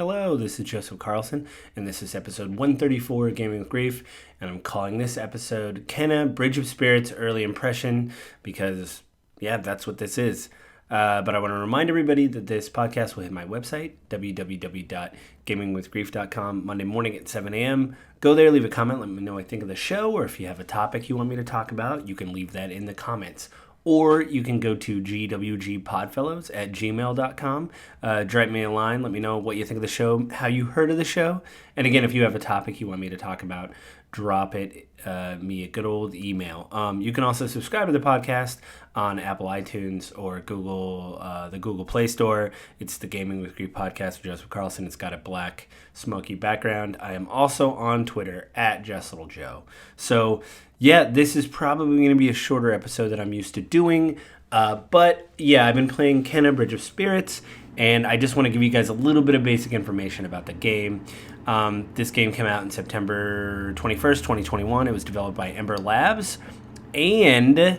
Hello, this is Joseph Carlson, and this is episode 134 of Gaming with Grief, and I'm calling this episode Kena Bridge of Spirits Early Impression because, that's what this is. But I want to remind everybody that this podcast will hit my website, www.gamingwithgrief.com, Monday morning at 7 a.m. Go there, leave a comment, let me know what you think of the show, or if you have a topic you want me to talk about, you can leave that in the comments. Or you can go to gwgpodfellows@gmail.com, drop me a line, let me know what you think of the show, how you heard of the show. And again, if you have a topic you want me to talk about, drop it me a good old email. You can also subscribe to the podcast on Apple iTunes or Google, the Google Play Store. It's the Gaming with Grief podcast with Joseph Carlson. It's got a black, smoky background. I am also on Twitter at JustLittleJoe. So, this is probably going to be a shorter episode than I'm used to doing. I've been playing Kena Bridge of Spirits, and I just want to give you guys a little bit of basic information about the game. This game came out on September 21st, 2021. It was developed by Ember Labs, and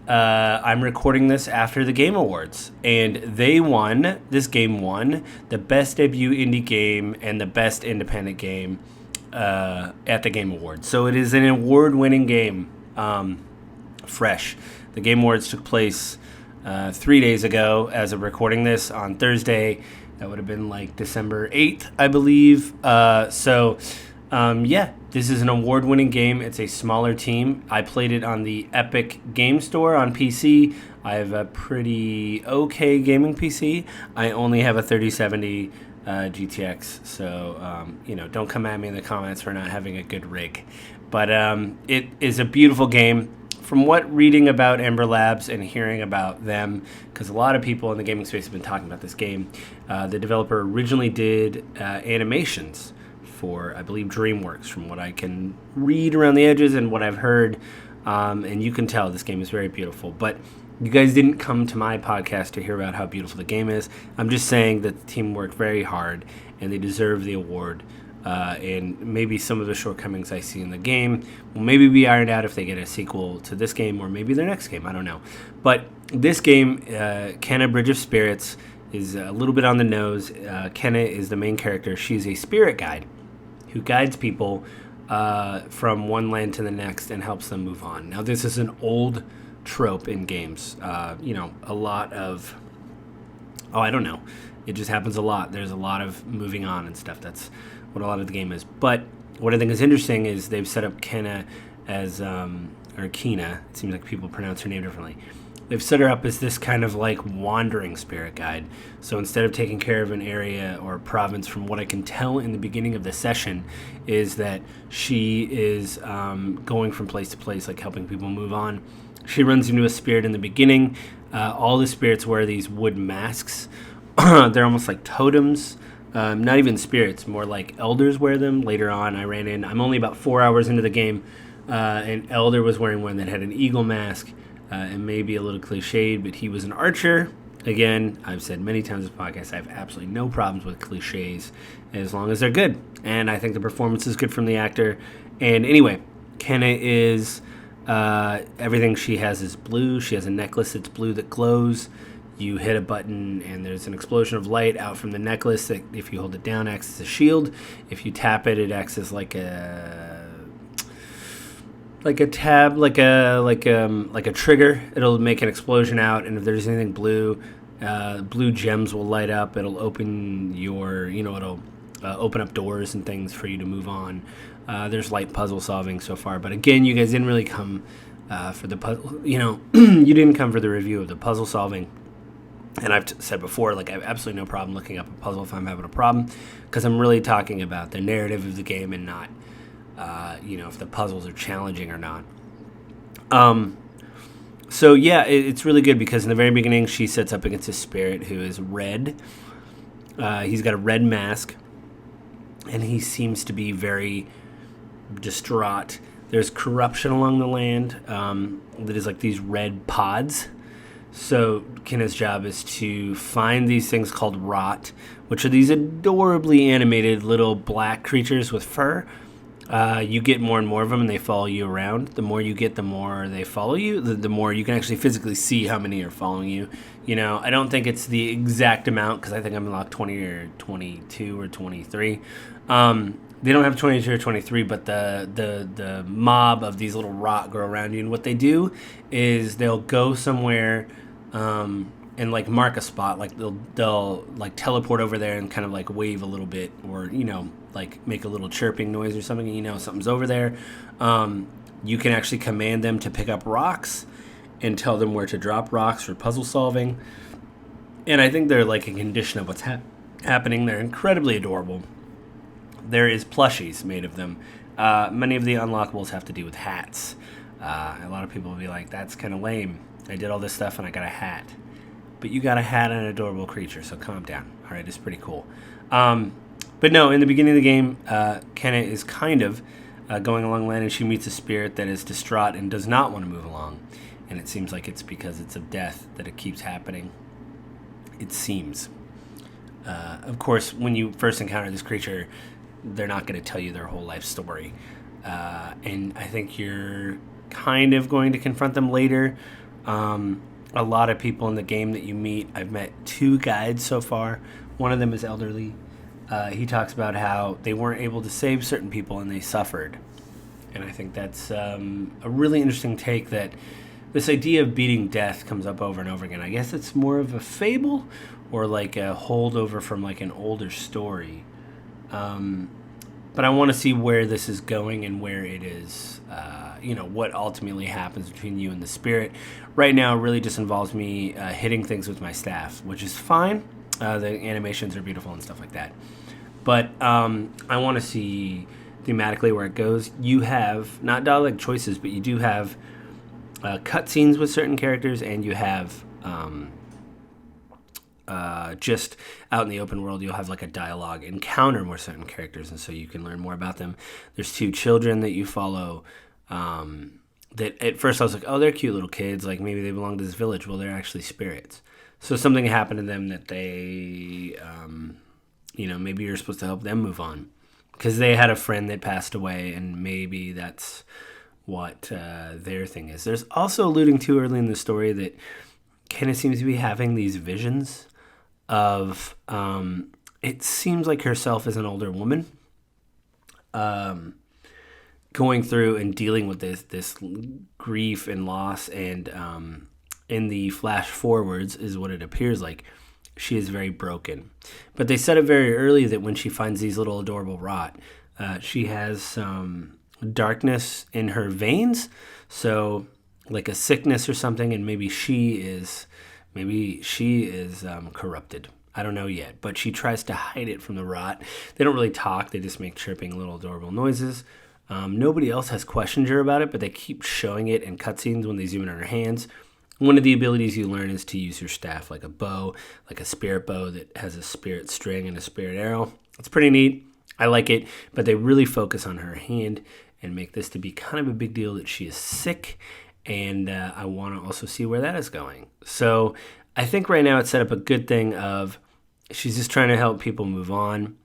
I'm recording this after the Game Awards. And this game won the Best Debut Indie Game and the Best Independent Game at the Game Awards. So it is an award-winning game, fresh. The Game Awards took place 3 days ago as of recording this on Thursday. That would have been like December 8th, I believe. This is an award-winning game. It's a smaller team. I played it on the Epic Game Store on PC. I have a pretty okay gaming PC. I only have a 3070 GTX, so don't come at me in the comments for not having a good rig. But it is a beautiful game. From what reading about Ember Labs and hearing about them, because a lot of people in the gaming space have been talking about this game, the developer originally did animations for, I believe, DreamWorks, from what I can read around the edges and what I've heard. And you can tell this game is very beautiful. But you guys didn't come to my podcast to hear about how beautiful the game is. I'm just saying that the team worked very hard and they deserve the award. And maybe some of the shortcomings I see in the game will maybe be ironed out if they get a sequel to this game or maybe their next game. I don't know. But this game, Kena Bridge of Spirits, is a little bit on the nose. Kena is the main character. She's a spirit guide who guides people from one land to the next and helps them move on. Now, this is an old trope in games. A lot of... I don't know. It just happens a lot. There's a lot of moving on and stuff. That's what a lot of the game is. But what I think is interesting is they've set up Kena as, or Kena, it seems like people pronounce her name differently. They've set her up as this kind of like wandering spirit guide. So instead of taking care of an area or province, from what I can tell in the beginning of the session, is that she is going from place to place, like helping people move on. She runs into a spirit in the beginning. All the spirits wear these wood masks. They're almost like totems. Not even spirits, more like elders wear them. Later on, I'm only about 4 hours into the game, an elder was wearing one that had an eagle mask, and maybe a little cliched, but he was an archer. Again, I've said many times in this podcast, I have absolutely no problems with cliches as long as they're good. And I think the performance is good from the actor. And anyway, Kena is, everything she has is blue. She has a necklace that's blue that glows. You hit a button and there's an explosion of light out from the necklace that, if you hold it down, acts as a shield. If you tap it, it acts as like a tab, like a trigger. It'll make an explosion out, and if there's anything blue, blue gems will light up. It'll open it'll open up doors and things for you to move on. There's light puzzle solving so far, but again, you guys didn't really come for the puzzle. You didn't come for the review of the puzzle solving. And I've said before, I have absolutely no problem looking up a puzzle if I'm having a problem, because I'm really talking about the narrative of the game and not, if the puzzles are challenging or not. It's really good because in the very beginning, she sets up against a spirit who is red. He's got a red mask, and he seems to be very distraught. There's corruption along the land that is like these red pods. So Kena's job is to find these things called rot, which are these adorably animated little black creatures with fur. You get more and more of them, and they follow you around. The more you get, the more they follow you. The more you can actually physically see how many are following you. I don't think it's the exact amount because I think I'm unlocked 20 or 22 or 23. They don't have 22 or 23, but the mob of these little rot grow around you, and what they do is they'll go somewhere. And like mark a spot, like they'll like teleport over there and kind of like wave a little bit, or like make a little chirping noise or something. Something's over there. You can actually command them to pick up rocks and tell them where to drop rocks for puzzle solving. And I think they're like a condition of what's happening. They're incredibly adorable. There is plushies made of them. Many of the unlockables have to do with hats. A lot of people will be like, "That's kind of lame. I did all this stuff and I got a hat." But you got a hat and an adorable creature, so calm down. All right, it's pretty cool. But no, in the beginning of the game, Kenna is kind of going along land, and she meets a spirit that is distraught and does not want to move along. And it seems like it's because it's of death that it keeps happening. It seems. Of course, when you first encounter this creature, they're not going to tell you their whole life story. And I think you're kind of going to confront them later. A lot of people in the game that you meet, I've met 2 guides so far. One of them is elderly. He talks about how they weren't able to save certain people and they suffered. And I think that's a really interesting take, that this idea of beating death comes up over and over again. I guess it's more of a fable or like a holdover from like an older story. But I want to see where this is going and where it is, what ultimately happens between you and the spirit. Right now, it really just involves me hitting things with my staff, which is fine. The animations are beautiful and stuff like that. But I want to see thematically where it goes. You have not dialogue choices, but you do have cutscenes with certain characters, and you have just out in the open world, you'll have like a dialogue encounter with certain characters, and so you can learn more about them. There's 2 children that you follow. That at first I was like, oh, they're cute little kids, like maybe they belong to this village. Well, they're actually spirits. So something happened to them that they, maybe you're supposed to help them move on, because they had a friend that passed away, and maybe that's what their thing is. There's also alluding to early in the story that Kenna seems to be having these visions of, it seems like herself as an older woman, going through and dealing with this grief and loss, and in the flash forwards is what it appears like. She is very broken. But they said it very early that when she finds these little adorable rot, she has some darkness in her veins, so like a sickness or something, and maybe she is corrupted. I don't know yet, but she tries to hide it from the rot. They don't really talk. They just make chirping little adorable noises. Nobody else has questioned her about it, but they keep showing it in cutscenes when they zoom in on her hands. One of the abilities you learn is to use your staff like a bow, like a spirit bow that has a spirit string and a spirit arrow. It's pretty neat. I like it, but they really focus on her hand and make this to be kind of a big deal that she is sick, and I want to also see where that is going. So I think right now it's set up a good thing of she's just trying to help people move on.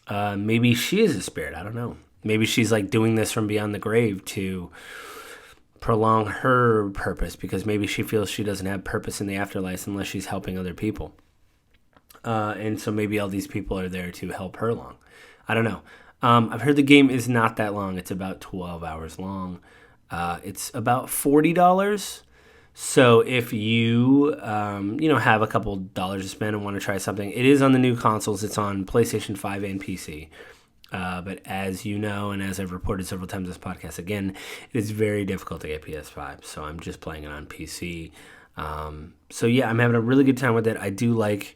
Maybe she is a spirit. I don't know. Maybe she's like doing this from beyond the grave to prolong her purpose, because maybe she feels she doesn't have purpose in the afterlife unless she's helping other people. And so maybe all these people are there to help her along. I don't know. I've heard the game is not that long. It's about 12 hours long. It's about $40. So if you, have a couple dollars to spend and want to try something, it is on the new consoles. It's on PlayStation 5 and PC. But as you know, and as I've reported several times in this podcast, again, it is very difficult to get PS5. So I'm just playing it on PC. So yeah, I'm having a really good time with it. I do like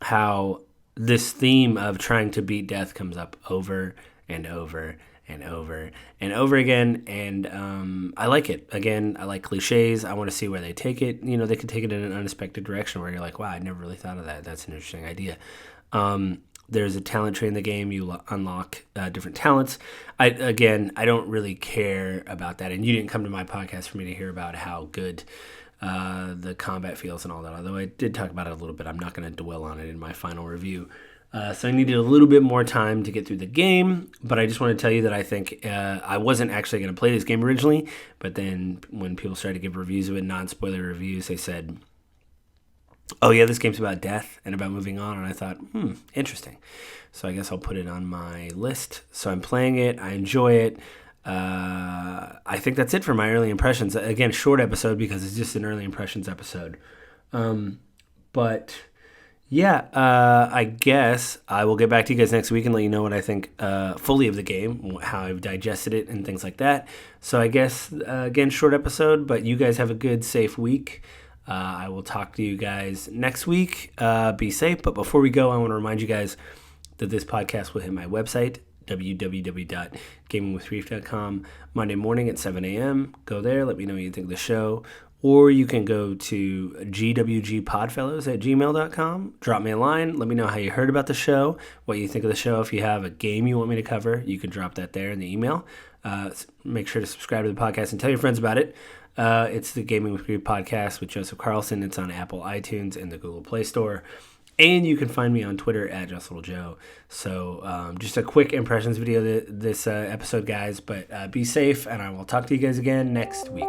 how this theme of trying to beat death comes up over and over and over and over again. And I like it. Again, I like cliches. I want to see where they take it. They could take it in an unexpected direction where you're like, wow, I never really thought of that. That's an interesting idea. There's a talent tree in the game. You unlock different talents. I don't really care about that. And you didn't come to my podcast for me to hear about how good the combat feels and all that. Although I did talk about it a little bit. I'm not going to dwell on it in my final review. So I needed a little bit more time to get through the game, but I just want to tell you that I think I wasn't actually going to play this game originally, but then when people started to give reviews of it, non-spoiler reviews, they said, oh yeah, this game's about death and about moving on, and I thought, interesting. So I guess I'll put it on my list. So I'm playing it, I enjoy it. I think that's it for my early impressions. Again, short episode because it's just an early impressions episode. But yeah, I guess I will get back to you guys next week and let you know what I think fully of the game, how I've digested it, and things like that. So I guess, again, short episode, but you guys have a good, safe week. I will talk to you guys next week. Be safe. But before we go, I want to remind you guys that this podcast will hit my website, www.gamingwithreef.com, Monday morning at 7 a.m. Go there. Let me know what you think of the show. Or you can go to gwgpodfellows@gmail.com. Drop me a line. Let me know how you heard about the show, what you think of the show. If you have a game you want me to cover, you can drop that there in the email. Make sure to subscribe to the podcast and tell your friends about it. It's the Gaming with Reef podcast with Joseph Carlson. It's on Apple iTunes and the Google Play Store. And you can find me on Twitter at JustLittleJoe. So just a quick impressions video this episode, guys. But be safe, and I will talk to you guys again next week.